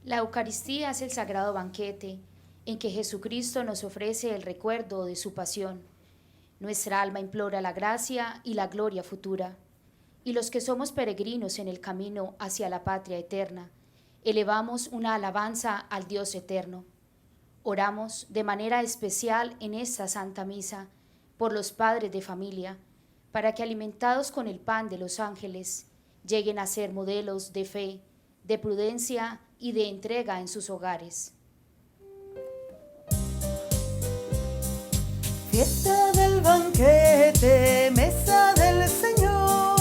La Eucaristía es el sagrado banquete en que Jesucristo nos ofrece el recuerdo de su pasión. Nuestra alma implora la gracia y la gloria futura, y los que somos peregrinos en el camino hacia la patria eterna, elevamos una alabanza al Dios eterno. Oramos de manera especial en esta Santa Misa por los padres de familia, para que alimentados con el pan de los ángeles, lleguen a ser modelos de fe, de prudencia y de entrega en sus hogares. Fiesta del banquete, mesa del Señor,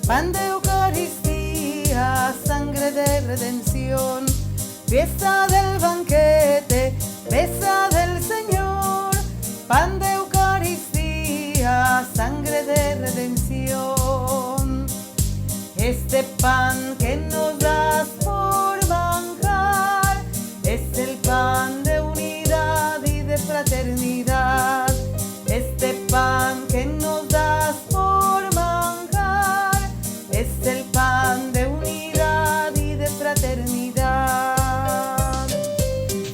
pan de Eucaristía, sangre de redención. Fiesta del banquete, mesa del Señor, pan de Eucaristía, sangre de redención. Este pan que nos das por manjar es el pan de unidad y de fraternidad. Este pan que nos das por manjar es el pan de unidad y de fraternidad.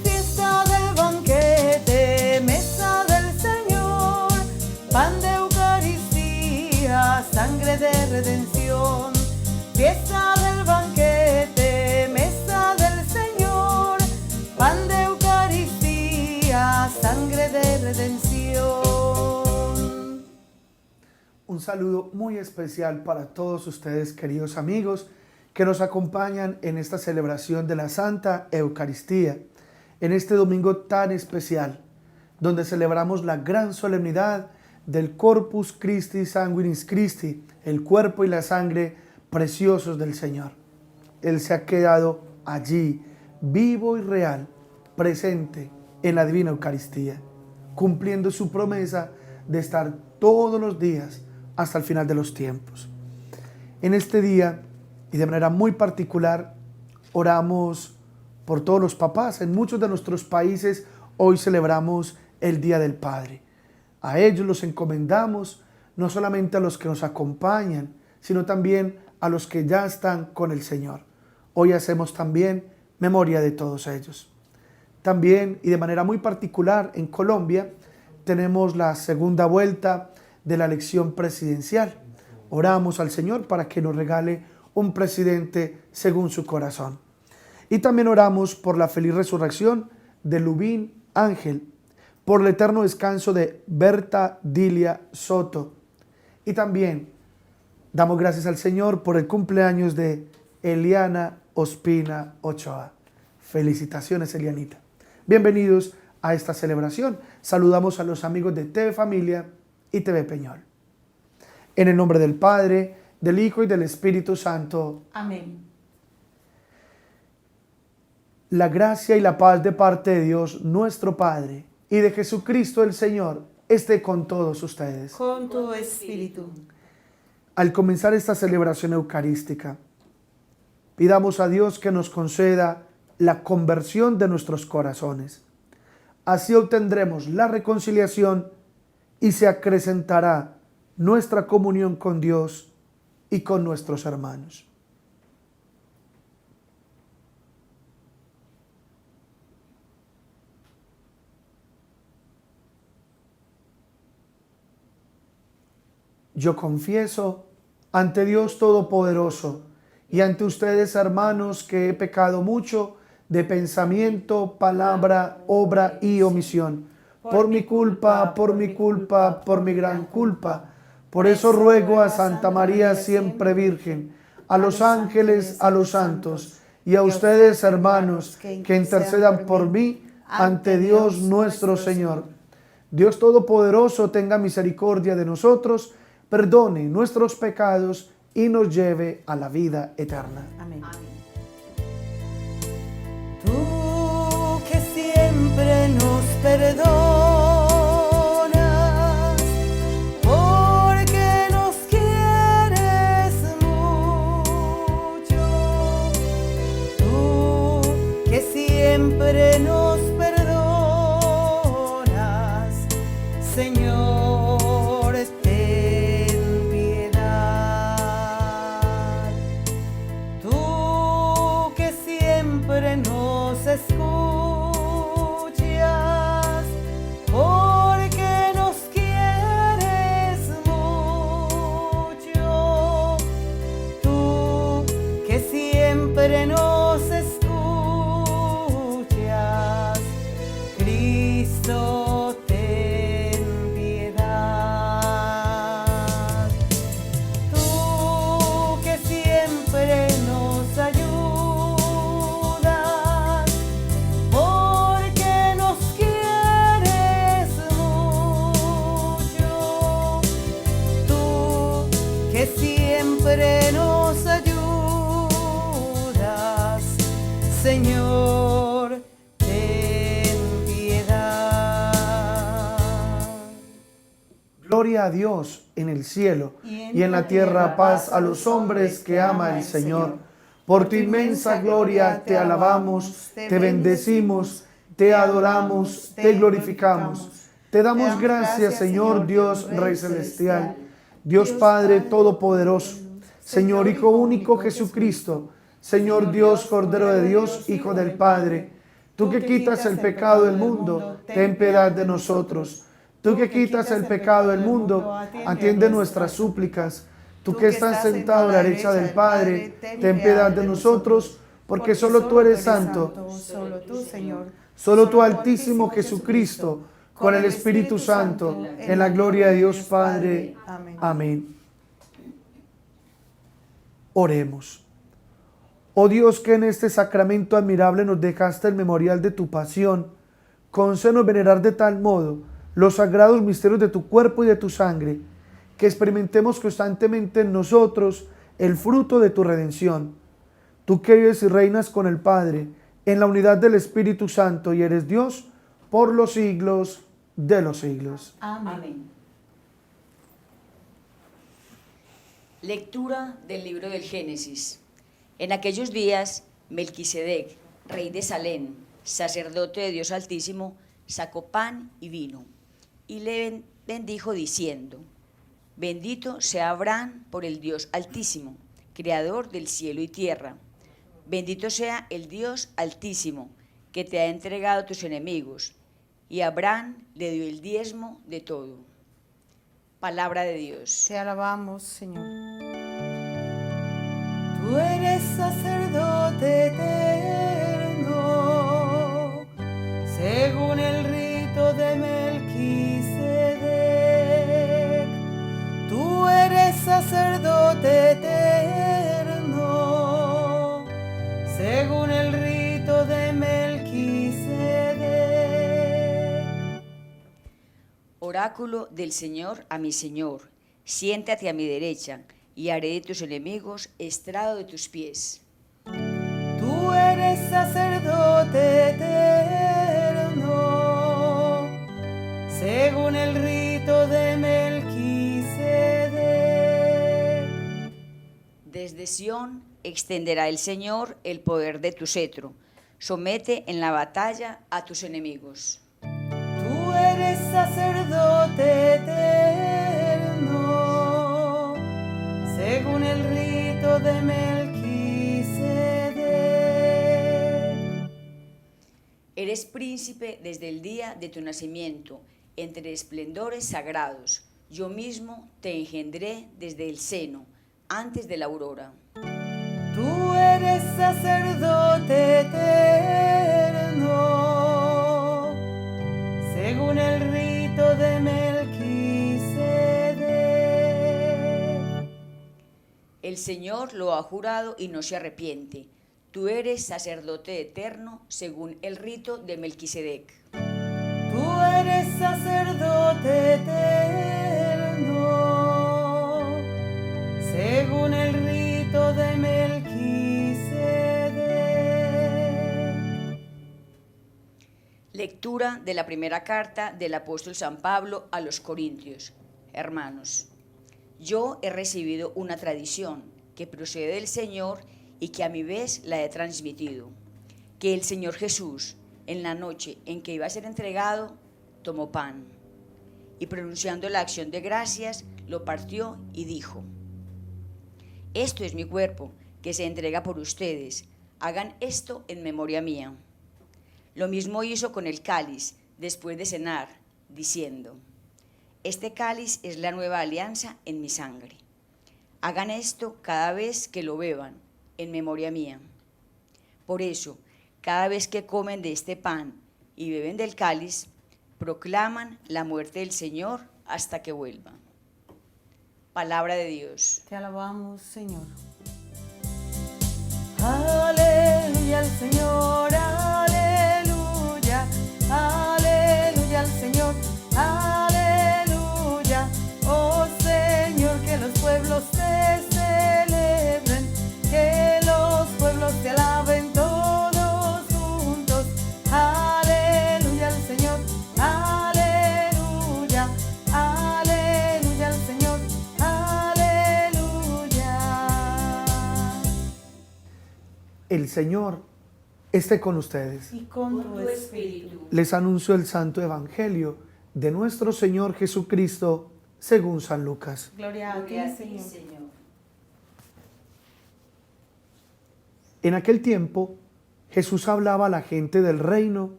Fiesta del banquete, mesa del Señor, pan de Eucaristía, sangre de redención. Fiesta del banquete, mesa del Señor, pan de Eucaristía, sangre de redención. Un saludo muy especial para todos ustedes, queridos amigos, que nos acompañan en esta celebración de la Santa Eucaristía, en este domingo tan especial, donde celebramos la gran solemnidad del Corpus Christi Sanguinis Christi, el cuerpo y la sangre preciosos del Señor. Él se ha quedado allí, vivo y real, presente en la Divina Eucaristía, cumpliendo su promesa de estar todos los días hasta el final de los tiempos. En este día, y de manera muy particular, oramos por todos los papás. En muchos de nuestros países hoy celebramos el Día del Padre. A ellos los encomendamos, no solamente a los que nos acompañan, sino también a los que ya están con el Señor. Hoy hacemos también memoria de todos ellos. También, y de manera muy particular, en Colombia tenemos la segunda vuelta de la elección presidencial. Oramos al Señor para que nos regale un presidente según su corazón. Y también oramos por la feliz resurrección de Lubín Ángel, por el eterno descanso de Berta Dilia Soto. Y también damos gracias al Señor por el cumpleaños de Eliana Ospina Ochoa. Felicitaciones, Elianita. Bienvenidos a esta celebración. Saludamos a los amigos de TV Familia y TV Peñol. En el nombre del Padre, del Hijo y del Espíritu Santo. Amén. La gracia y la paz de parte de Dios, nuestro Padre, y de Jesucristo el Señor, esté con todos ustedes. Con tu espíritu. Al comenzar esta celebración eucarística, pidamos a Dios que nos conceda la conversión de nuestros corazones. Así obtendremos la reconciliación y se acrecentará nuestra comunión con Dios y con nuestros hermanos. Yo confieso ante Dios Todopoderoso y ante ustedes, hermanos, que he pecado mucho de pensamiento, palabra, obra y omisión. Por mi culpa, por mi gran culpa. Por eso ruego a Santa María siempre Virgen, a los ángeles, a los santos y a ustedes, hermanos, que intercedan por mí ante Dios nuestro Señor. Dios Todopoderoso tenga misericordia de nosotros, perdone nuestros pecados y nos lleve a la vida eterna. Amén. Tú que siempre nos perdonas, porque nos quieres mucho. Tú que siempre nos perdonas, Señor. Siempre siempre nos escuchas, porque nos quieres mucho. Tú que siempre nos escuchas, Cristo, ten piedad. Tú que siempre nos ayudas, porque nos quieres mucho. Tú que siempre nos ayudas, Señor, ten piedad. Gloria a Dios en el cielo y en la tierra paz a los hombres que ama el Señor. Por tu inmensa gloria te alabamos, te bendecimos, te adoramos, te glorificamos. Te damos gracias, Señor Dios Rey Celestial, Dios Padre Todopoderoso, Señor Hijo único Jesucristo, Señor Dios Cordero de Dios, Hijo del Padre. Tú que quitas el pecado del mundo, ten piedad de nosotros. Tú que quitas el pecado del mundo, atiende nuestras súplicas. Tú que estás sentado a la derecha del Padre, ten piedad de nosotros, porque solo tú eres santo. Solo tú, Señor. Solo tú, Altísimo Jesucristo, con el Espíritu Santo, en la gloria de Dios Padre. Amén. Amén. Oremos. Oh Dios, que en este sacramento admirable nos dejaste el memorial de tu pasión, concédenos venerar de tal modo los sagrados misterios de tu cuerpo y de tu sangre, que experimentemos constantemente en nosotros el fruto de tu redención. Tú que vives y reinas con el Padre, en la unidad del Espíritu Santo, y eres Dios por los siglos de los siglos. Amén. Lectura del libro del Génesis. En aquellos días, Melquisedec, rey de Salem, sacerdote de Dios Altísimo, sacó pan y vino, y le bendijo diciendo: Bendito sea Abraham por el Dios Altísimo, creador del cielo y tierra. Bendito sea el Dios Altísimo, que te ha entregado a tus enemigos. Y Abraham le dio el diezmo de todo. Palabra de Dios. Te alabamos, Señor. Tú eres sacerdote eterno, según el rito de Melquisedec. Tú eres sacerdote eterno, según el rito de Melquisedec. Oráculo del Señor a mi Señor, siéntate a mi derecha, y haré de tus enemigos estrado de tus pies. Tú eres sacerdote eterno, según el rito de Melquisedec. Desde Sión extenderá el Señor el poder de tu cetro. Somete en la batalla a tus enemigos. Tú eres sacerdote eterno, según el rito de Melquisedec. Eres príncipe desde el día de tu nacimiento, entre esplendores sagrados. Yo mismo te engendré desde el seno, antes de la aurora. Tú eres sacerdote eterno, según el rito de Melquisedec. El Señor lo ha jurado y no se arrepiente. Tú eres sacerdote eterno, según el rito de Melquisedec. Tú eres sacerdote eterno, según el rito de Melquisedec. Lectura de la primera carta del apóstol San Pablo a los Corintios. Hermanos, yo he recibido una tradición que procede del Señor y que a mi vez la he transmitido, que el Señor Jesús, en la noche en que iba a ser entregado, tomó pan y, pronunciando la acción de gracias, lo partió y dijo: Esto es mi cuerpo, que se entrega por ustedes. hagan esto en memoria mía. Lo mismo hizo con el cáliz después de cenar, diciendo: este cáliz es la nueva alianza en mi sangre. Hagan esto cada vez que lo beban, en memoria mía. Por eso, cada vez que comen de este pan y beben del cáliz, proclaman la muerte del Señor hasta que vuelva. Palabra de Dios. Te alabamos, Señor. Aleluya al Señor, aleluya, aleluya al Señor, aleluya. Oh Señor, que los pueblos te celebren, que los pueblos te alaben todos juntos. Aleluya al Señor, aleluya, aleluya al Señor, aleluya. El Señor esté con ustedes. Y con tu espíritu. Les anuncio el Santo Evangelio de nuestro Señor Jesucristo según San Lucas. Gloria a ti, Señor. En aquel tiempo, Jesús hablaba a la gente del reino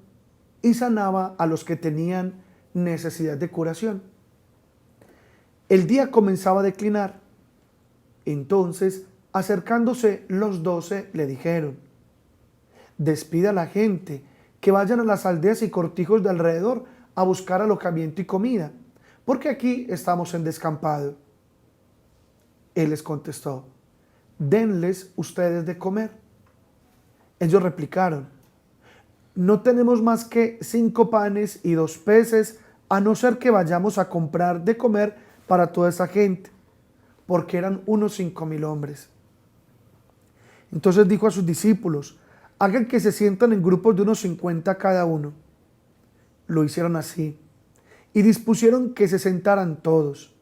y sanaba a los que tenían necesidad de curación. El día comenzaba a declinar. Entonces, acercándose los 12, le dijeron: despida a la gente, que vayan a las aldeas y cortijos de alrededor a buscar alojamiento y comida, porque aquí estamos en descampado. Él les contestó: denles ustedes de comer. Ellos replicaron: no tenemos más que 5 panes y 2 peces, a no ser que vayamos a comprar de comer para toda esa gente, porque eran unos 5,000 hombres. Entonces dijo a sus discípulos: hagan que se sientan en grupos de unos 50 cada uno. Lo hicieron así, y dispusieron que se sentaran todos.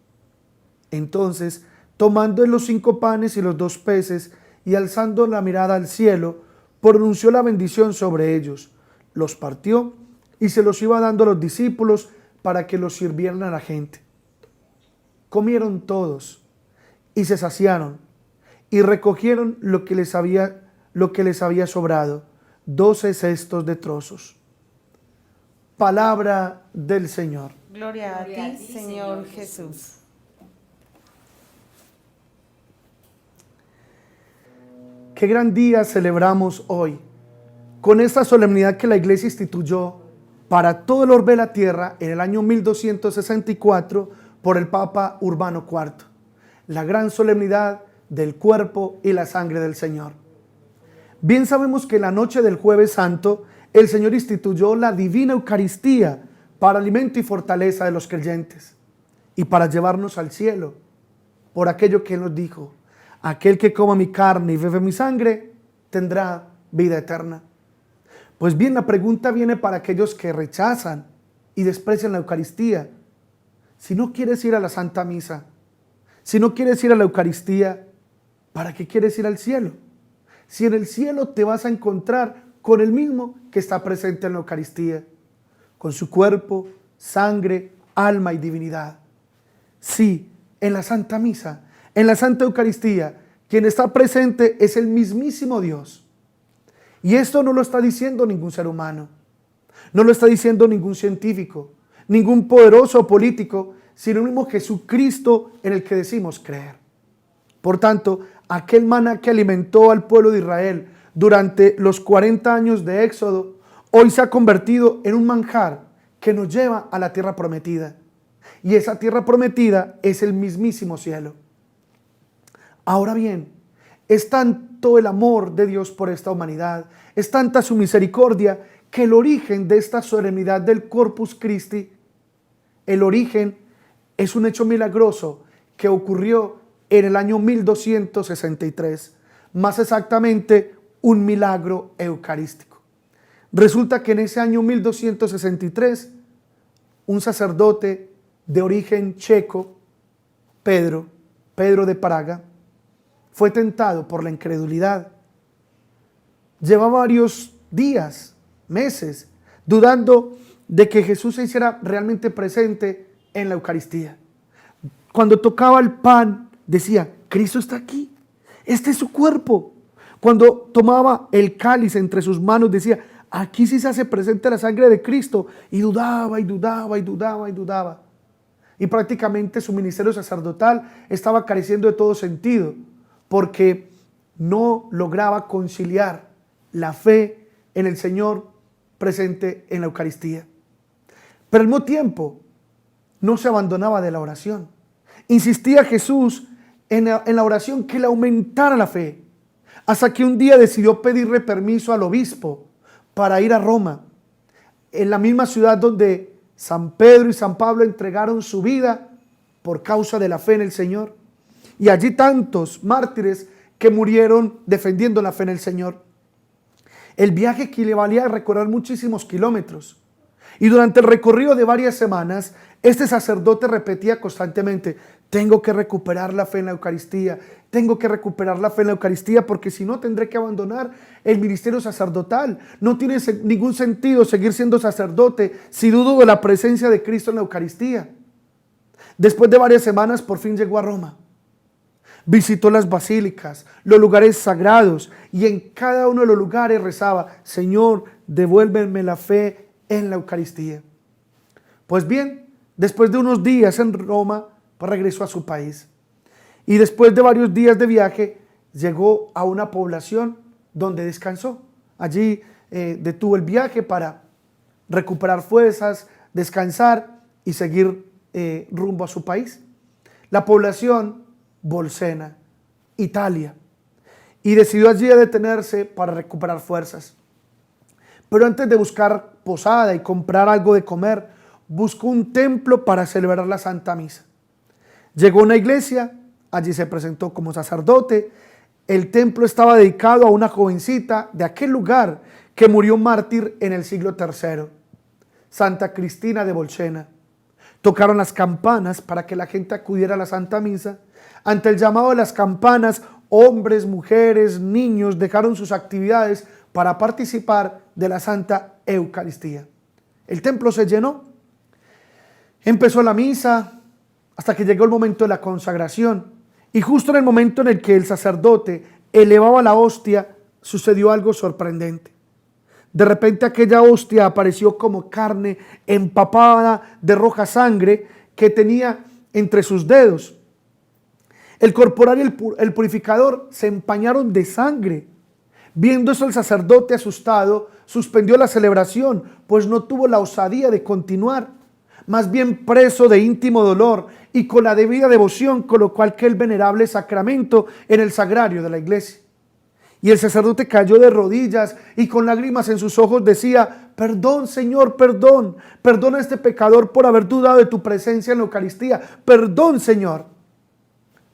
Entonces, tomando los 5 panes y los 2 peces, y alzando la mirada al cielo, pronunció la bendición sobre ellos, los partió, y se los iba dando a los discípulos para que los sirvieran a la gente. Comieron todos, y se saciaron, y recogieron lo que les había sobrado, 12 cestos de trozos. Palabra del Señor. Gloria a ti, Señor Jesús. Qué gran día celebramos hoy, con esta solemnidad que la Iglesia instituyó para todo el orbe de la tierra en el año 1264 por el Papa Urbano IV, la gran solemnidad del cuerpo y la sangre del Señor. Bien sabemos que la noche del Jueves Santo el Señor instituyó la divina Eucaristía para alimento y fortaleza de los creyentes y para llevarnos al cielo, por aquello que Él nos dijo: aquel que coma mi carne y bebe mi sangre tendrá vida eterna. Pues bien, la pregunta viene para aquellos que rechazan y desprecian la Eucaristía. Si no quieres ir a la Santa Misa, si no quieres ir a la Eucaristía, ¿para qué quieres ir al cielo? Si en el cielo te vas a encontrar con el mismo que está presente en la Eucaristía, con su cuerpo, sangre, alma y divinidad. Sí, en la Santa Misa, en la Santa Eucaristía, quien está presente es el mismísimo Dios. Y esto no lo está diciendo ningún ser humano, no lo está diciendo ningún científico, ningún poderoso político, sino el mismo Jesucristo en el que decimos creer. Por tanto, aquel maná que alimentó al pueblo de Israel durante los 40 años de Éxodo, hoy se ha convertido en un manjar que nos lleva a la tierra prometida. Y esa tierra prometida es el mismísimo cielo. Ahora bien, es tanto el amor de Dios por esta humanidad, es tanta su misericordia, que el origen de esta solemnidad del Corpus Christi, el origen es un hecho milagroso que ocurrió en el año 1263, más exactamente un milagro eucarístico. Resulta que en ese año 1263, un sacerdote de origen checo, Pedro de Praga, fue tentado por la incredulidad. Llevaba varios días, meses, dudando de que Jesús se hiciera realmente presente en la Eucaristía. Cuando tocaba el pan, decía: Cristo está aquí, este es su cuerpo. Cuando tomaba el cáliz entre sus manos decía, aquí sí se hace presente la sangre de Cristo, y dudaba y dudaba y dudaba y dudaba. Y prácticamente su ministerio sacerdotal estaba careciendo de todo sentido, porque no lograba conciliar la fe en el Señor presente en la Eucaristía. Pero al mismo tiempo no se abandonaba de la oración. Insistía Jesús en la oración que le aumentara la fe, hasta que un día decidió pedirle permiso al obispo para ir a Roma, en la misma ciudad donde San Pedro y San Pablo entregaron su vida por causa de la fe en el Señor. Y allí tantos mártires que murieron defendiendo la fe en el Señor. El viaje que le valía recorrer muchísimos kilómetros. Y durante el recorrido de varias semanas, este sacerdote repetía constantemente, tengo que recuperar la fe en la Eucaristía, tengo que recuperar la fe en la Eucaristía, porque si no tendré que abandonar el ministerio sacerdotal. No tiene ningún sentido seguir siendo sacerdote si dudo de la presencia de Cristo en la Eucaristía. Después de varias semanas, por fin llegó a Roma. Visitó las basílicas, los lugares sagrados, y en cada uno de los lugares rezaba, Señor, devuélveme la fe en la Eucaristía. Pues bien, después de unos días en Roma, pues regresó a su país. Y después de varios días de viaje, llegó a una población donde descansó. Allí detuvo el viaje para recuperar fuerzas, descansar y seguir rumbo a su país. La población Bolsena, Italia. Y decidió allí detenerse para recuperar fuerzas. Pero antes de buscar posada y comprar algo de comer, buscó un templo para celebrar la Santa Misa. Llegó a una iglesia, allí se presentó como sacerdote. El templo estaba dedicado a una jovencita de aquel lugar que murió mártir en el siglo III, Santa Cristina de Bolsena. Tocaron las campanas para que la gente acudiera a la Santa Misa. Ante el llamado de las campanas, hombres, mujeres, niños dejaron sus actividades para participar de la Santa Eucaristía. El templo se llenó. Empezó la misa hasta que llegó el momento de la consagración. Y justo en el momento en el que el sacerdote elevaba la hostia, sucedió algo sorprendente. De repente aquella hostia apareció como carne empapada de roja sangre que tenía entre sus dedos. El corporal y el purificador se empañaron de sangre. Viendo eso, el sacerdote asustado suspendió la celebración, pues no tuvo la osadía de continuar. Más bien, preso de íntimo dolor y con la debida devoción, colocó aquel venerable sacramento en el sagrario de la iglesia. Y el sacerdote cayó de rodillas y con lágrimas en sus ojos decía, perdón, Señor, perdón. Perdona a este pecador por haber dudado de tu presencia en la Eucaristía. Perdón, Señor.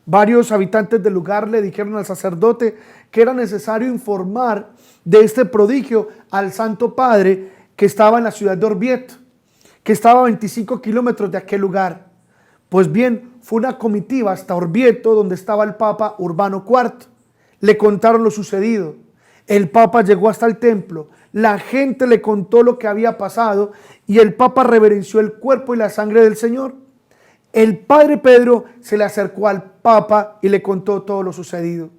Varios habitantes del lugar le dijeron al sacerdote que era necesario informar de este prodigio al Santo Padre que estaba en la ciudad de Orvieto, que estaba a 25 kilómetros de aquel lugar. Pues bien, fue una comitiva hasta Orvieto, donde estaba el Papa Urbano IV. Le contaron lo sucedido. El Papa llegó hasta el templo, la gente le contó lo que había pasado y el Papa reverenció el cuerpo y la sangre del Señor. El Padre Pedro se le acercó al Papa y le contó todo lo sucedido.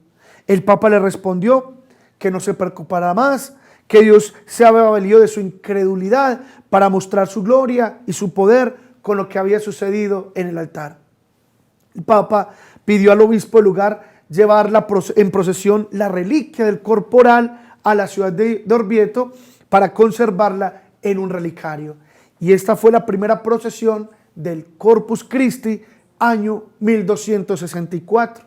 El Papa le respondió que no se preocupara más, que Dios se había valido de su incredulidad para mostrar su gloria y su poder con lo que había sucedido en el altar. El Papa pidió al obispo del lugar llevar en procesión la reliquia del corporal a la ciudad de Orvieto para conservarla en un relicario. Y esta fue la primera procesión del Corpus Christi, año 1264.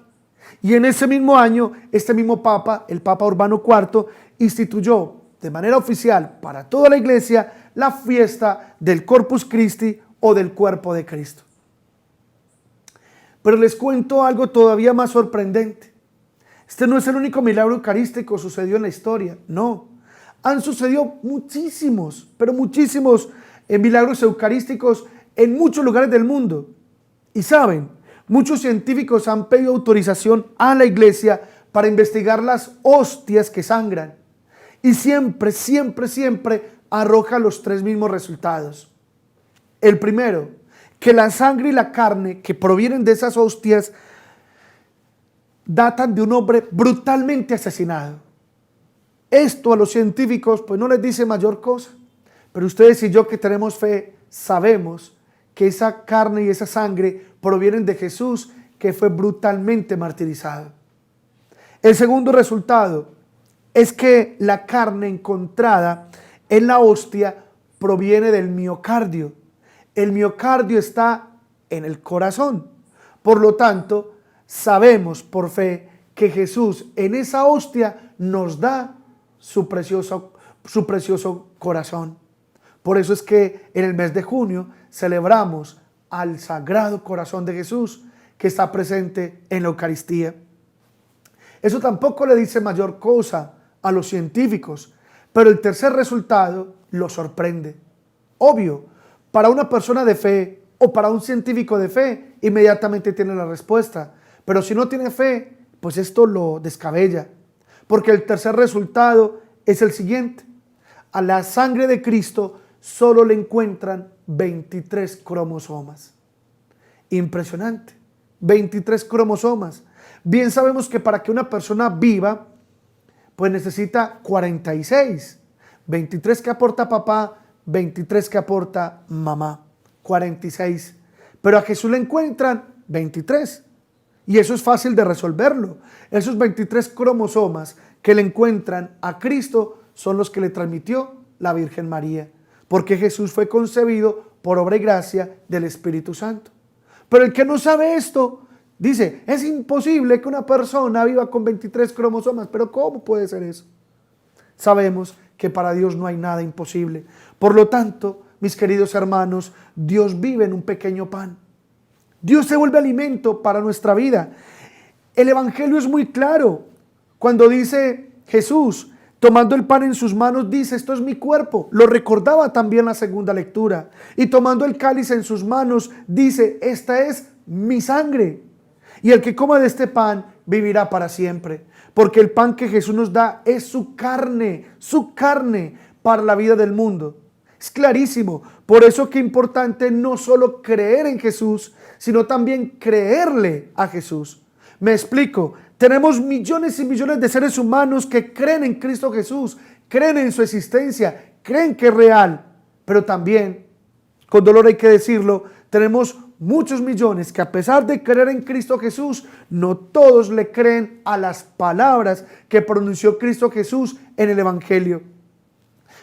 Y en ese mismo año, este mismo Papa, el Papa Urbano IV, instituyó de manera oficial para toda la iglesia la fiesta del Corpus Christi o del cuerpo de Cristo. Pero les cuento algo todavía más sorprendente. Este no es el único milagro eucarístico que sucedió en la historia, no. Han sucedido muchísimos, pero muchísimos milagros eucarísticos en muchos lugares del mundo. Y saben, muchos científicos han pedido autorización a la iglesia para investigar las hostias que sangran. Y siempre arroja los tres mismos resultados. El primero, que la sangre y la carne que provienen de esas hostias datan de un hombre brutalmente asesinado. Esto a los científicos pues no les dice mayor cosa, pero ustedes y yo que tenemos fe sabemos que esa carne y esa sangre provienen de Jesús, que fue brutalmente martirizado. El segundo resultado es que la carne encontrada en la hostia proviene del miocardio. El miocardio está en el corazón. Por lo tanto, sabemos por fe que Jesús en esa hostia nos da su precioso corazón. Por eso es que en el mes de junio celebramos al Sagrado Corazón de Jesús, que está presente en la Eucaristía. Eso tampoco le dice mayor cosa a los científicos, pero el tercer resultado lo sorprende. Obvio, para una persona de fe o para un científico de fe, inmediatamente tiene la respuesta. Pero si no tiene fe, pues esto lo descabella. Porque el tercer resultado es el siguiente. A la sangre de Cristo solo le encuentran 23 cromosomas. Impresionante. 23 cromosomas. Bien sabemos que para que una persona viva, pues necesita 46. 23 que aporta papá, 23 que aporta mamá. 46. Pero a Jesús le encuentran 23. Y eso es fácil de resolverlo. Esos 23 cromosomas que le encuentran a Cristo son los que le transmitió la Virgen María. Porque Jesús fue concebido por obra y gracia del Espíritu Santo. Pero el que no sabe esto, dice, es imposible que una persona viva con 23 cromosomas. Pero ¿cómo puede ser eso? Sabemos que para Dios no hay nada imposible. Por lo tanto, mis queridos hermanos, Dios vive en un pequeño pan. Dios se vuelve alimento para nuestra vida. El Evangelio es muy claro. Cuando dice Jesús, tomando el pan en sus manos, dice, esto es mi cuerpo. Lo recordaba también la segunda lectura. Y tomando el cáliz en sus manos, dice, esta es mi sangre. Y el que coma de este pan vivirá para siempre. Porque el pan que Jesús nos da es su carne para la vida del mundo. Es clarísimo. Por eso que es importante no solo creer en Jesús, sino también creerle a Jesús. Me explico. Tenemos millones y millones de seres humanos que creen en Cristo Jesús, creen en su existencia, creen que es real. Pero también, con dolor hay que decirlo, tenemos muchos millones que a pesar de creer en Cristo Jesús, no todos le creen a las palabras que pronunció Cristo Jesús en el Evangelio.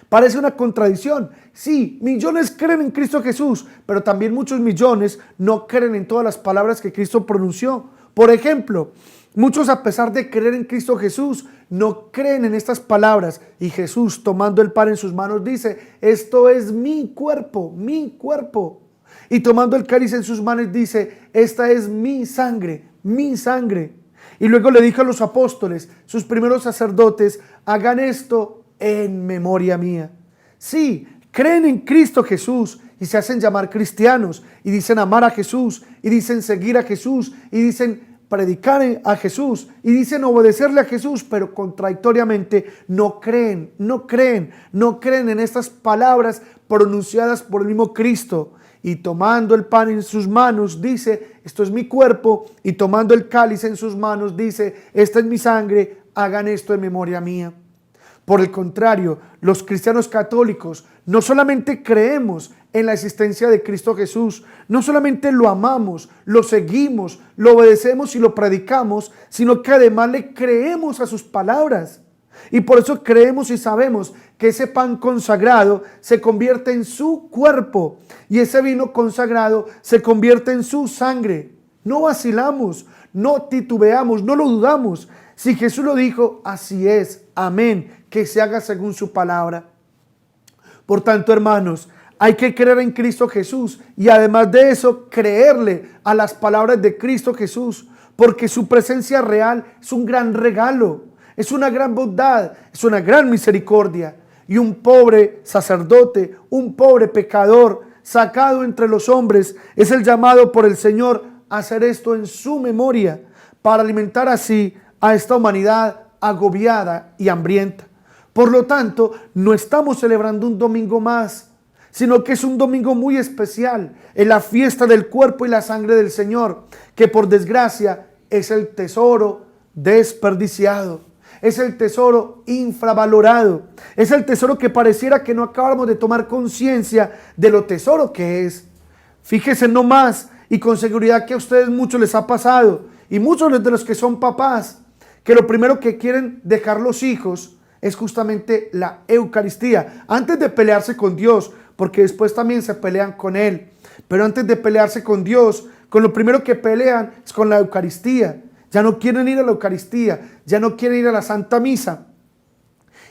Parece una contradicción. Sí, millones creen en Cristo Jesús, pero también muchos millones no creen en todas las palabras que Cristo pronunció. Por ejemplo, muchos a pesar de creer en Cristo Jesús, no creen en estas palabras. Y Jesús, tomando el pan en sus manos, dice, esto es mi cuerpo, mi cuerpo. Y tomando el cáliz en sus manos, dice, esta es mi sangre, mi sangre. Y luego le dijo a los apóstoles, sus primeros sacerdotes, hagan esto en memoria mía. Sí, creen en Cristo Jesús y se hacen llamar cristianos y dicen amar a Jesús y dicen seguir a Jesús y dicen predicar a Jesús y dicen obedecerle a Jesús, pero contradictoriamente no creen en estas palabras pronunciadas por el mismo Cristo. Y tomando el pan en sus manos dice, esto es mi cuerpo, y tomando el cáliz en sus manos dice, esta es mi sangre, hagan esto en memoria mía. Por el contrario, los cristianos católicos no solamente creemos en la existencia de Cristo Jesús, no solamente lo amamos, lo seguimos, lo obedecemos y lo predicamos, sino que además le creemos a sus palabras. Y por eso creemos y sabemos que ese pan consagrado se convierte en su cuerpo y ese vino consagrado se convierte en su sangre. No vacilamos, no titubeamos, no lo dudamos. Si Jesús lo dijo, así es, amén, que se haga según su palabra. Por tanto, hermanos, hay que creer en Cristo Jesús y además de eso, creerle a las palabras de Cristo Jesús, porque su presencia real es un gran regalo, es una gran bondad, es una gran misericordia. Y un pobre sacerdote, un pobre pecador, sacado entre los hombres, es el llamado por el Señor a hacer esto en su memoria, para alimentar así a esta humanidad agobiada y hambrienta. Por lo tanto, no estamos celebrando un domingo más, sino que es un domingo muy especial, en la fiesta del cuerpo y la sangre del Señor, que por desgracia es el tesoro desperdiciado. es el tesoro infravalorado. Es el tesoro que pareciera que no acabamos de tomar conciencia de lo tesoro que es. Fíjese nomás, y con seguridad que a ustedes muchos les ha pasado, y muchos de los que son papás, que lo primero que quieren dejar los hijos es justamente la Eucaristía, antes de pelearse con Dios, porque después también se pelean con Él. Pero antes de pelearse con Dios, con lo primero que pelean es con la Eucaristía. Ya no quieren ir a la Eucaristía, ya no quieren ir a la Santa Misa.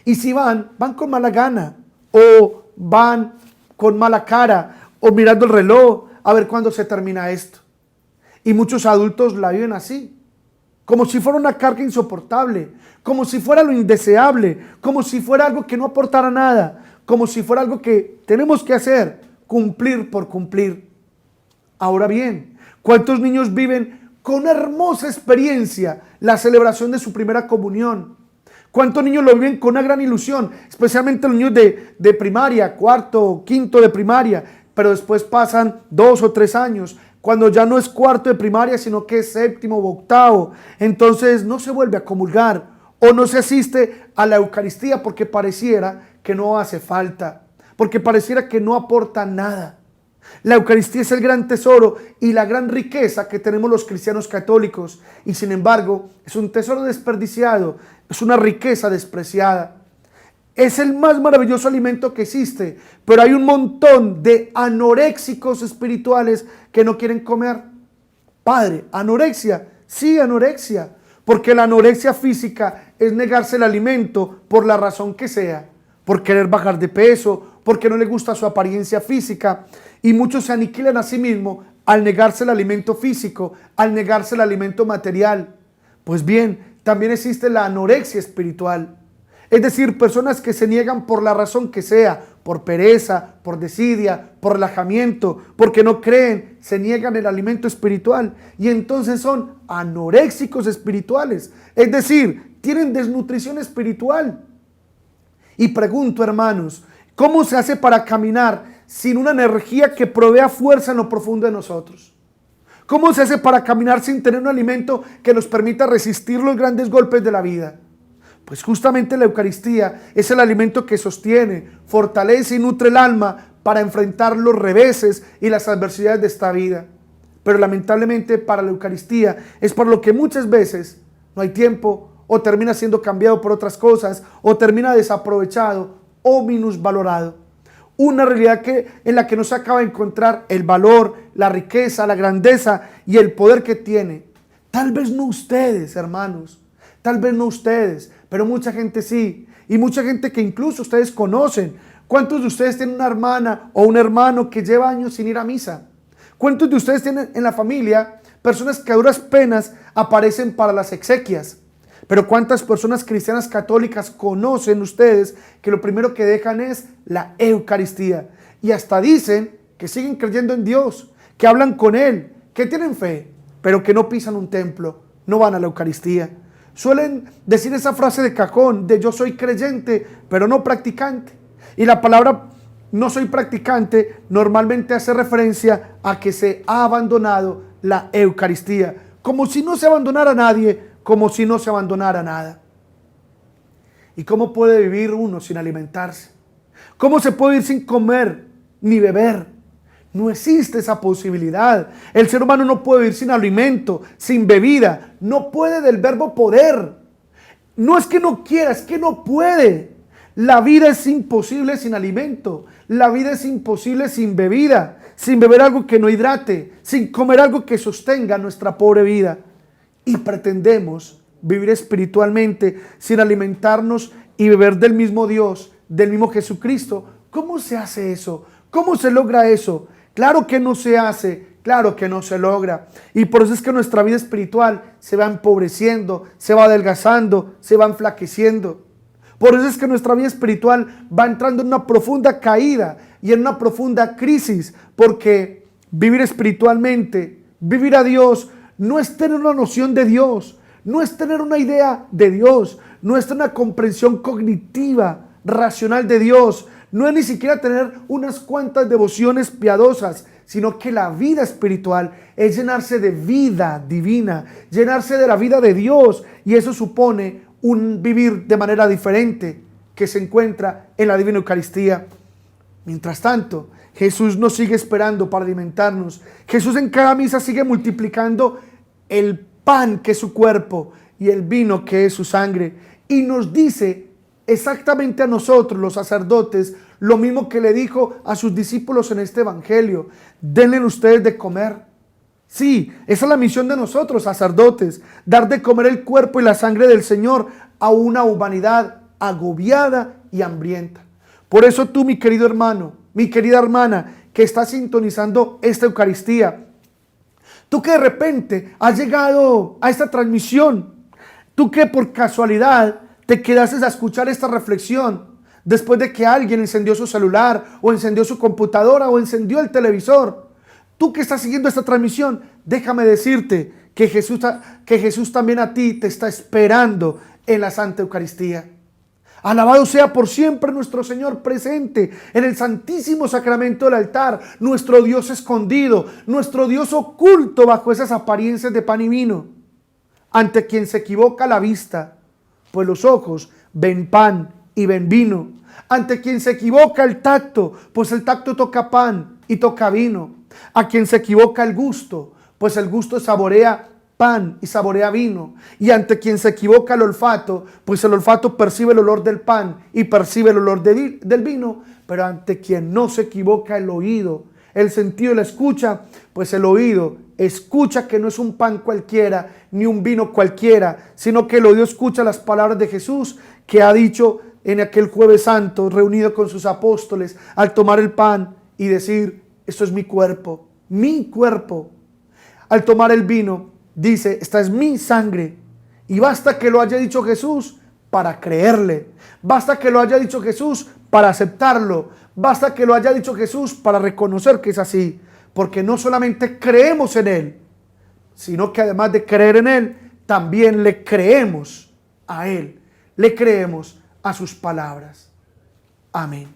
Y si van con mala gana, o van con mala cara, o mirando el reloj, a ver cuándo se termina esto. Y muchos adultos la viven así, como si fuera una carga insoportable, como si fuera lo indeseable, como si fuera algo que no aportara nada, como si fuera algo que tenemos que hacer, cumplir por cumplir. Ahora bien, ¿cuántos niños viven con una hermosa experiencia la celebración de su primera comunión? ¿Cuántos niños lo viven con una gran ilusión? Especialmente los niños de primaria, cuarto, quinto de primaria, pero después pasan 2 o 3 años, cuando ya no es cuarto de primaria, sino que es séptimo o octavo. Entonces no se vuelve a comulgar o no se asiste a la Eucaristía porque pareciera que no hace falta, porque pareciera que no aporta nada. La Eucaristía es el gran tesoro y la gran riqueza que tenemos los cristianos católicos, y sin embargo es un tesoro desperdiciado, es una riqueza despreciada. Es el más maravilloso alimento que existe, pero hay un montón de anoréxicos espirituales que no quieren comer. Padre, anorexia, sí, anorexia, porque la anorexia física es negarse el alimento por la razón que sea, por querer bajar de peso, porque no le gusta su apariencia física, y muchos se aniquilan a sí mismos al negarse el alimento físico, al negarse el alimento material. Pues bien, también existe la anorexia espiritual, es decir, personas que se niegan por la razón que sea, por pereza, por desidia, por relajamiento, porque no creen, se niegan el alimento espiritual y entonces son anoréxicos espirituales, es decir, tienen desnutrición espiritual. Y pregunto, hermanos, ¿cómo se hace para caminar sin una energía que provea fuerza en lo profundo de nosotros? ¿Cómo se hace para caminar sin tener un alimento que nos permita resistir los grandes golpes de la vida? Pues justamente la Eucaristía es el alimento que sostiene, fortalece y nutre el alma para enfrentar los reveses y las adversidades de esta vida. Pero lamentablemente para la Eucaristía es por lo que muchas veces no hay tiempo, o termina siendo cambiado por otras cosas, o termina desaprovechado o minusvalorado. Una realidad en la que no se acaba de encontrar el valor, la riqueza, la grandeza y el poder que tiene. Tal vez no ustedes, hermanos, tal vez no ustedes, pero mucha gente sí, y mucha gente que incluso ustedes conocen. ¿Cuántos de ustedes tienen una hermana o un hermano que lleva años sin ir a misa? ¿Cuántos de ustedes tienen en la familia personas que a duras penas aparecen para las exequias? Pero ¿cuántas personas cristianas católicas conocen ustedes que lo primero que dejan es la Eucaristía? Y hasta dicen que siguen creyendo en Dios, que hablan con Él, que tienen fe, pero que no pisan un templo, no van a la Eucaristía. Suelen decir esa frase de cajón, de yo soy creyente, pero no practicante. Y la palabra no soy practicante normalmente hace referencia a que se ha abandonado la Eucaristía, como si no se abandonara a nadie, como si no se abandonara nada. ¿Y cómo puede vivir uno sin alimentarse? ¿Cómo se puede vivir sin comer ni beber? No existe esa posibilidad. El ser humano no puede vivir sin alimento, sin bebida. No puede, del verbo poder. No es que no quiera, es que no puede. La vida es imposible sin alimento. La vida es imposible sin bebida, sin beber algo que no hidrate, sin comer algo que sostenga nuestra pobre vida. Y pretendemos vivir espiritualmente sin alimentarnos y beber del mismo Dios, del mismo Jesucristo. ¿Cómo se hace eso? ¿Cómo se logra eso? Claro que no se hace, claro que no se logra. Y por eso es que nuestra vida espiritual se va empobreciendo, se va adelgazando, se va enflaqueciendo. Por eso es que nuestra vida espiritual va entrando en una profunda caída y en una profunda crisis, porque vivir espiritualmente, vivir a Dios, no es tener una noción de Dios, no es tener una idea de Dios, no es tener una comprensión cognitiva, racional de Dios, no es ni siquiera tener unas cuantas devociones piadosas, sino que la vida espiritual es llenarse de vida divina, llenarse de la vida de Dios, y eso supone un vivir de manera diferente que se encuentra en la Divina Eucaristía. Mientras tanto, Jesús nos sigue esperando para alimentarnos. Jesús en cada misa sigue multiplicando el pan que es su cuerpo y el vino que es su sangre. Y nos dice exactamente a nosotros, los sacerdotes, lo mismo que le dijo a sus discípulos en este evangelio: denle ustedes de comer. Sí, esa es la misión de nosotros, sacerdotes, dar de comer el cuerpo y la sangre del Señor a una humanidad agobiada y hambrienta. Por eso tú, mi querido hermano, mi querida hermana, que estás sintonizando esta Eucaristía, tú que de repente has llegado a esta transmisión, tú que por casualidad te quedaste a escuchar esta reflexión después de que alguien encendió su celular o encendió su computadora o encendió el televisor, tú que estás siguiendo esta transmisión, déjame decirte que Jesús también a ti te está esperando en la Santa Eucaristía. Alabado sea por siempre nuestro Señor presente en el santísimo sacramento del altar, nuestro Dios escondido, nuestro Dios oculto bajo esas apariencias de pan y vino, ante quien se equivoca la vista, pues los ojos ven pan y ven vino, ante quien se equivoca el tacto, pues el tacto toca pan y toca vino, a quien se equivoca el gusto, pues el gusto saborea pan y saborea vino, y ante quien se equivoca el olfato, pues el olfato percibe el olor del pan y percibe el olor del vino, pero ante quien no se equivoca el oído, el sentido de la escucha, pues el oído escucha que no es un pan cualquiera, ni un vino cualquiera, sino que el oído escucha las palabras de Jesús, que ha dicho en aquel Jueves Santo, reunido con sus apóstoles, al tomar el pan y decir: esto es mi cuerpo, mi cuerpo. Al tomar el vino, dice: esta es mi sangre. Y basta que lo haya dicho Jesús para creerle. Basta que lo haya dicho Jesús para aceptarlo. Basta que lo haya dicho Jesús para reconocer que es así. Porque no solamente creemos en Él, sino que además de creer en Él, también le creemos a Él. Le creemos a sus palabras. Amén.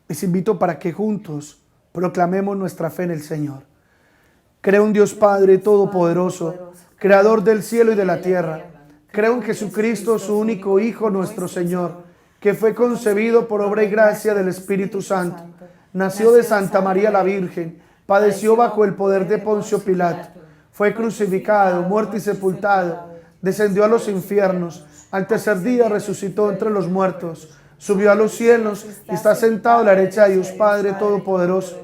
Les invito para que juntos proclamemos nuestra fe en el Señor. Creo en Dios Padre Todopoderoso, Creador del cielo y de la tierra. Creo en Jesucristo, su único Hijo, nuestro Señor, que fue concebido por obra y gracia del Espíritu Santo. Nació de Santa María la Virgen, padeció bajo el poder de Poncio Pilato, fue crucificado, muerto y sepultado, descendió a los infiernos, al tercer día resucitó entre los muertos, subió a los cielos y está sentado a la derecha de Dios Padre Todopoderoso.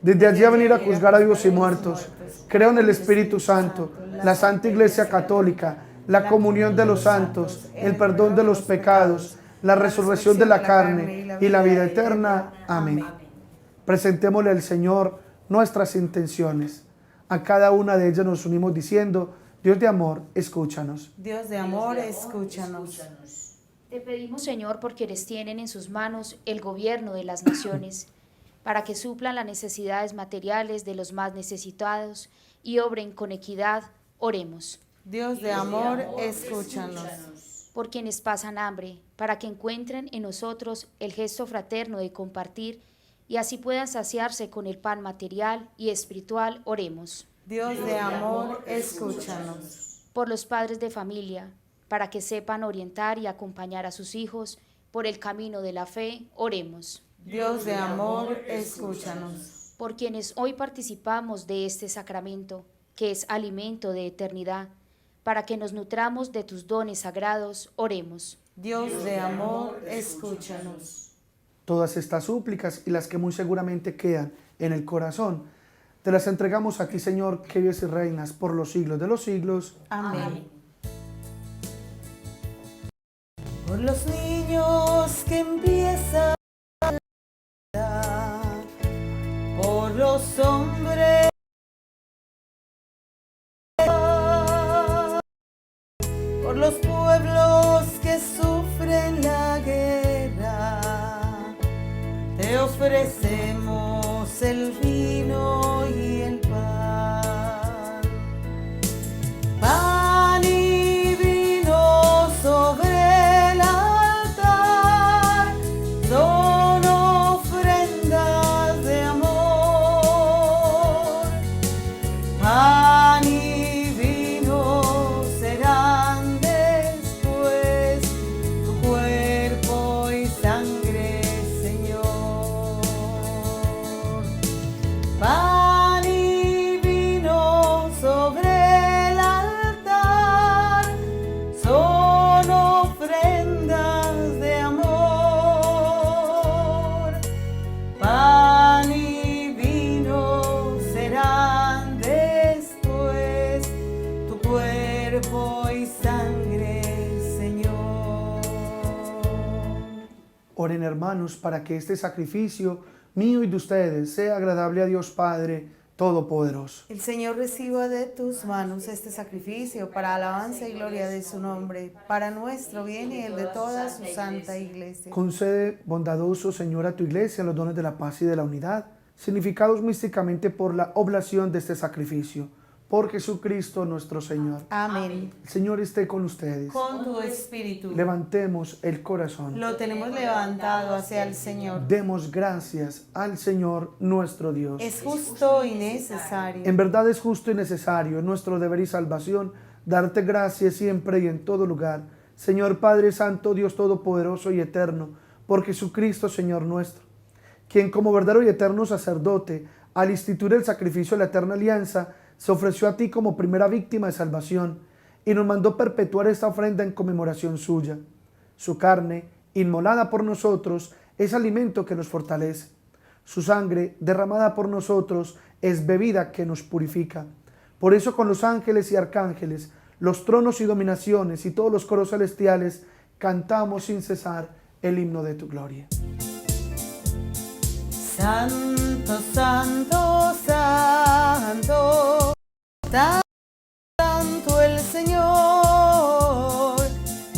Desde allí a venir a juzgar a vivos y muertos. Creo en el Espíritu Santo, la Santa Iglesia Católica, la comunión de los santos, el perdón de los pecados, la resurrección de la carne y la vida eterna. Amén. Presentémosle al Señor nuestras intenciones. A cada una de ellas nos unimos diciendo: Dios de amor, escúchanos. Dios de amor, escúchanos. Te pedimos, Señor, por quienes tienen en sus manos el gobierno de las naciones, para que suplan las necesidades materiales de los más necesitados y obren con equidad, oremos. Dios de amor, escúchanos. Por quienes pasan hambre, para que encuentren en nosotros el gesto fraterno de compartir y así puedan saciarse con el pan material y espiritual, oremos. Dios de amor, escúchanos. Por los padres de familia, para que sepan orientar y acompañar a sus hijos por el camino de la fe, oremos. Dios de amor, escúchanos. Por quienes hoy participamos de este sacramento, que es alimento de eternidad, para que nos nutramos de tus dones sagrados, oremos. Dios de amor, escúchanos. Todas estas súplicas y las que muy seguramente quedan en el corazón, te las entregamos a ti, Señor, que vives y reinas por los siglos de los siglos. Amén. Por los niños que empiezan a andar, por los hombres, por los pueblos que sufren la guerra, te ofrecemos el vino y el pan. Oren, hermanos, para que este sacrificio mío y de ustedes sea agradable a Dios Padre Todopoderoso. El Señor reciba de tus manos este sacrificio para alabanza y gloria de su nombre, para nuestro bien y el de toda su santa iglesia. Concede, bondadoso Señor, a tu iglesia los dones de la paz y de la unidad, significados místicamente por la oblación de este sacrificio. Por Jesucristo nuestro Señor. Amén. El Señor esté con ustedes. Con tu espíritu. Levantemos el corazón. Lo tenemos levantado hacia el Señor. Demos gracias al Señor nuestro Dios. Es justo y necesario. En verdad es justo y necesario, nuestro deber y salvación, darte gracias siempre y en todo lugar, Señor Padre Santo, Dios Todopoderoso y Eterno, por Jesucristo Señor nuestro, quien como verdadero y eterno sacerdote, al instituir el sacrificio de la eterna alianza, se ofreció a ti como primera víctima de salvación y nos mandó perpetuar esta ofrenda en conmemoración suya. Su carne, inmolada por nosotros, es alimento que nos fortalece. Su sangre, derramada por nosotros, es bebida que nos purifica. Por eso con los ángeles y arcángeles, los tronos y dominaciones y todos los coros celestiales, cantamos sin cesar el himno de tu gloria. Santo, santo, santo, santo el Señor,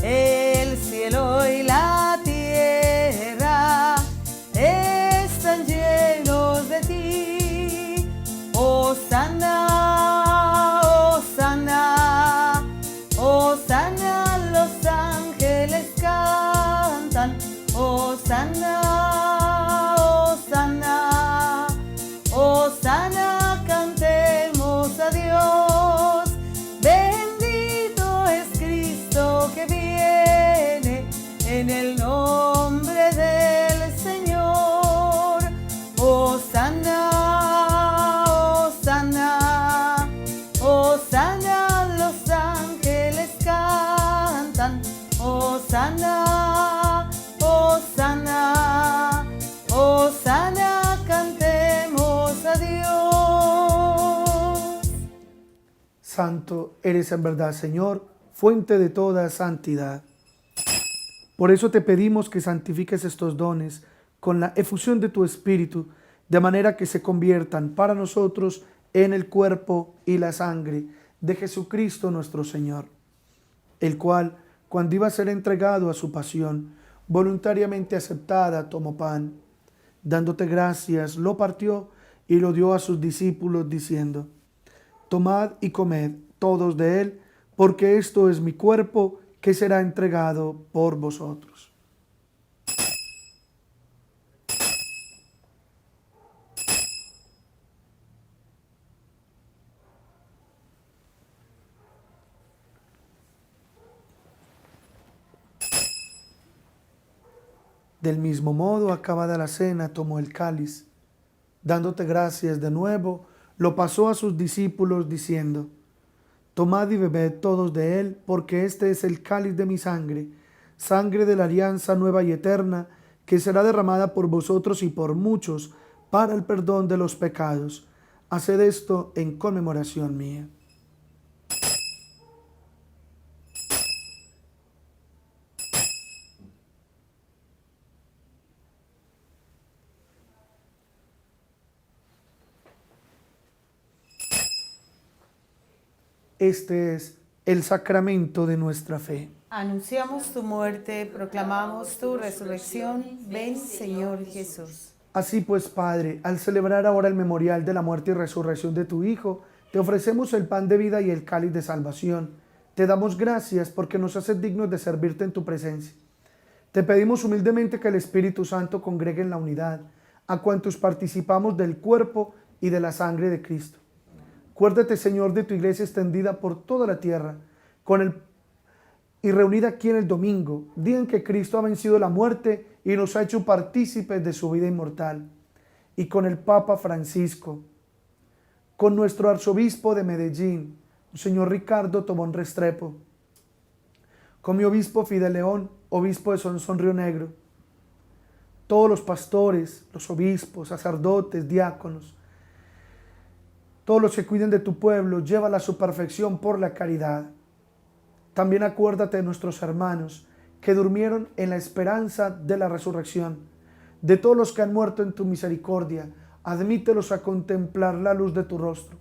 el cielo y la tierra están llenos de ti. Hosana, hosana, hosana, los ángeles cantan, hosana. Hosana, cantemos a Dios, bendito es Cristo que viene en el nombre del Señor. Hosana, hosana, hosana, los ángeles cantan, hosana, hosana, hosana, cantemos a Dios. Santo eres en verdad, Señor, fuente de toda santidad. Por eso te pedimos que santifiques estos dones con la efusión de tu Espíritu, de manera que se conviertan para nosotros en el cuerpo y la sangre de Jesucristo nuestro Señor, el cual, cuando iba a ser entregado a su pasión, voluntariamente aceptada, tomó pan, dándote gracias, lo partió y lo dio a sus discípulos, diciendo: tomad y comed todos de él, porque esto es mi cuerpo que será entregado por vosotros. Del mismo modo, acabada la cena, tomó el cáliz, dándote gracias de nuevo, lo pasó a sus discípulos diciendo: tomad y bebed todos de él, porque este es el cáliz de mi sangre, sangre de la alianza nueva y eterna, que será derramada por vosotros y por muchos para el perdón de los pecados. Haced esto en conmemoración mía. Este es el sacramento de nuestra fe. Anunciamos tu muerte, proclamamos tu resurrección. Ven, Señor Jesús. Así pues, Padre, al celebrar ahora el memorial de la muerte y resurrección de tu Hijo, te ofrecemos el pan de vida y el cáliz de salvación. Te damos gracias porque nos haces dignos de servirte en tu presencia. Te pedimos humildemente que el Espíritu Santo congregue en la unidad a cuantos participamos del cuerpo y de la sangre de Cristo. Acuérdate, Señor, de tu iglesia extendida por toda la tierra, y reunida aquí en el domingo, día en que Cristo ha vencido la muerte y nos ha hecho partícipes de su vida inmortal, y con el Papa Francisco, con nuestro arzobispo de Medellín, Señor Ricardo Tobón Restrepo, con mi obispo Fidel León, obispo de Sonsón Río Negro, todos los pastores, los obispos, sacerdotes, diáconos, todos los que cuiden de tu pueblo, llévala a su perfección por la caridad. También acuérdate de nuestros hermanos que durmieron en la esperanza de la resurrección. De todos los que han muerto en tu misericordia, admítelos a contemplar la luz de tu rostro.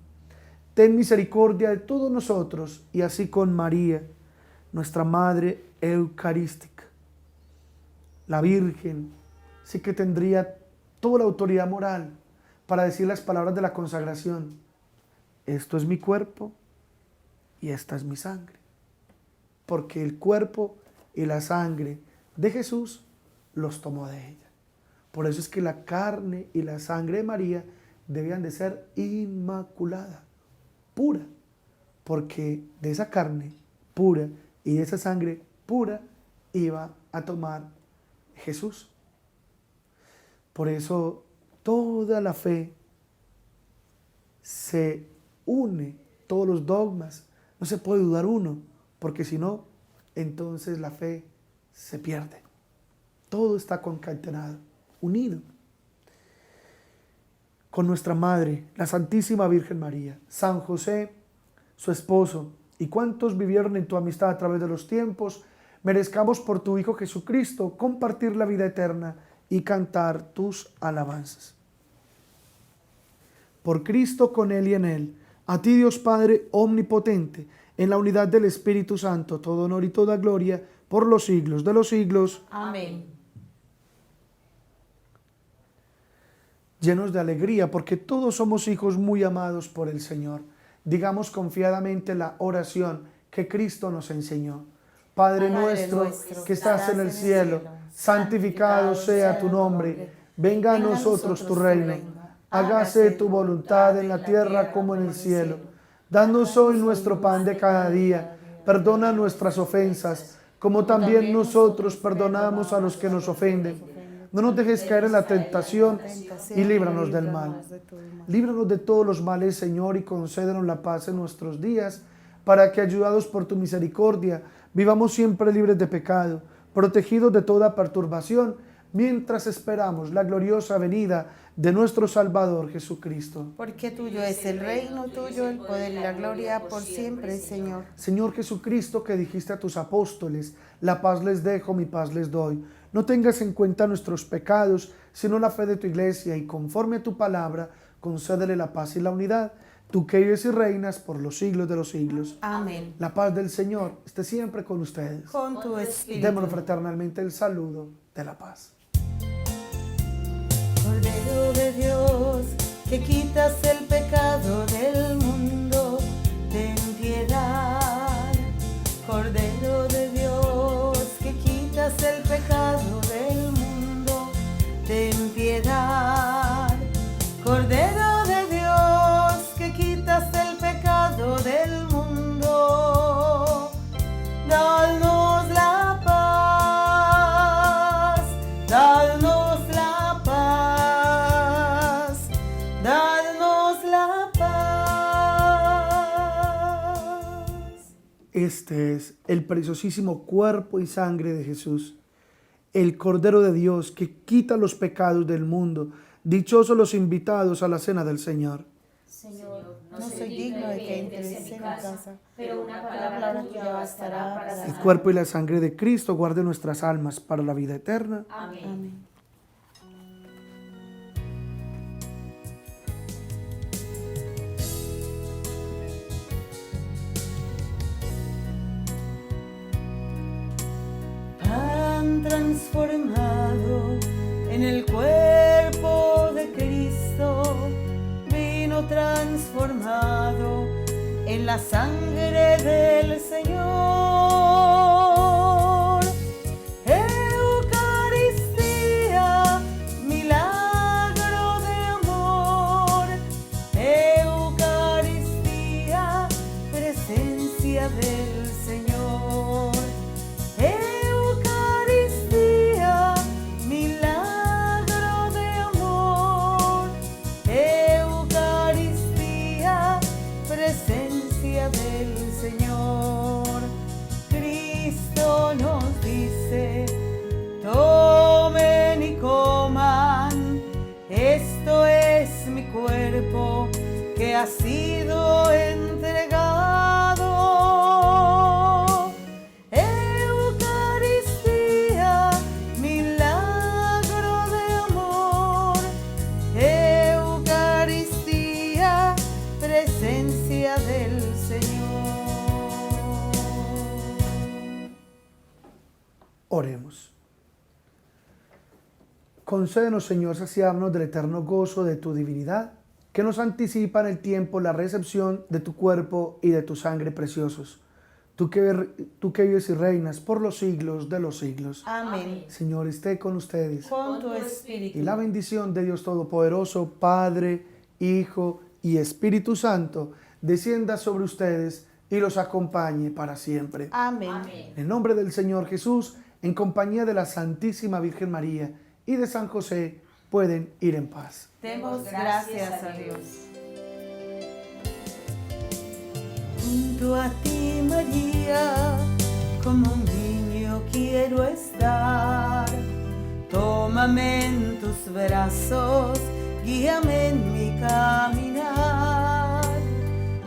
Ten misericordia de todos nosotros, y así con María, nuestra Madre Eucarística. La Virgen sí que tendría toda la autoridad moral para decir las palabras de la consagración. Esto es mi cuerpo y esta es mi sangre. Porque el cuerpo y la sangre de Jesús los tomó de ella. Por eso es que la carne y la sangre de María debían de ser inmaculada, pura. Porque de esa carne pura y de esa sangre pura iba a tomar Jesús. Por eso toda la fe se une, todos los dogmas, no se puede dudar uno, porque si no, entonces la fe se pierde. Todo está concatenado, unido. Con nuestra Madre, la Santísima Virgen María, San José, su esposo, y cuantos vivieron en tu amistad a través de los tiempos, merezcamos por tu Hijo Jesucristo compartir la vida eterna y cantar tus alabanzas. Por Cristo, con Él y en Él, a ti Dios Padre omnipotente, en la unidad del Espíritu Santo, todo honor y toda gloria, por los siglos de los siglos. Amén. Llenos de alegría, porque todos somos hijos muy amados por el Señor, digamos confiadamente la oración que Cristo nos enseñó. Padre nuestro que estás en el cielo, santificado sea tu nombre, venga a nosotros tu reino, hágase tu voluntad en la tierra como en el cielo. Danos hoy nuestro pan de cada día, perdona nuestras ofensas, como también nosotros perdonamos a los que nos ofenden. No nos dejes caer en la tentación y líbranos del mal. Líbranos de todos los males, Señor, y concédenos la paz en nuestros días, para que, ayudados por tu misericordia, vivamos siempre libres de pecado, protegidos de toda perturbación, mientras esperamos la gloriosa venida de nuestro Salvador Jesucristo. Porque tuyo es el reino, tuyo el poder y la gloria por siempre, Señor. Señor Jesucristo, que dijiste a tus apóstoles, la paz les dejo, mi paz les doy. No tengas en cuenta nuestros pecados, sino la fe de tu iglesia, y conforme a tu palabra, concédele la paz y la unidad, tú que vives y reinas por los siglos de los siglos. Amén. La paz del Señor esté siempre con ustedes. Con tu espíritu. Démonos fraternalmente el saludo de la paz. Cordero de Dios, que quitas el pecado del mundo, ten piedad. Cordero de Dios, que quitas el pecado del mundo, ten piedad. Cordero de Dios, que quitas el pecado del mundo, danos la paz, danos la paz, danos la paz. Este es el preciosísimo cuerpo y sangre de Jesús, el Cordero de Dios que quita los pecados del mundo. Dichosos los invitados a la cena del Señor. Señor, No soy digno de que entres en mi casa, pero una palabra tuya bastará para El sanar. cuerpo y la sangre de Cristo guarde nuestras almas para la vida eterna. Amén. Amén. Pan transformado en el cuerpo de Cristo, vino transformado en la sangre del Señor. Eucaristía, milagro de amor. Eucaristía, presencia del Señor. Eucaristía, milagro de amor. Eucaristía, presencia del Señor. Cristo nos dice: tomen y coman, esto es mi cuerpo que ha sido entregado. Eucaristía, Oremos. Concédenos, Señor, saciarnos del eterno gozo de tu divinidad, que nos anticipa en el tiempo la recepción de tu cuerpo y de tu sangre preciosos. Tú que vives y reinas por los siglos de los siglos. Amén. Señor, esté con ustedes. Con tu espíritu. Y la bendición de Dios Todopoderoso, Padre, Hijo y Espíritu Santo, descienda sobre ustedes y los acompañe para siempre. Amén. En el nombre del Señor Jesús, en compañía de la Santísima Virgen María y de San José, pueden ir en paz. Demos gracias a Dios. Junto a ti, María, como un niño quiero estar. Tómame en tus brazos, guíame en mi caminar.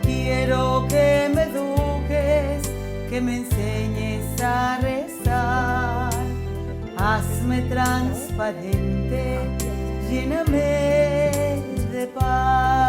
Quiero que me eduques, que me enseñes a rezar. Hazme transparente, lléname de paz.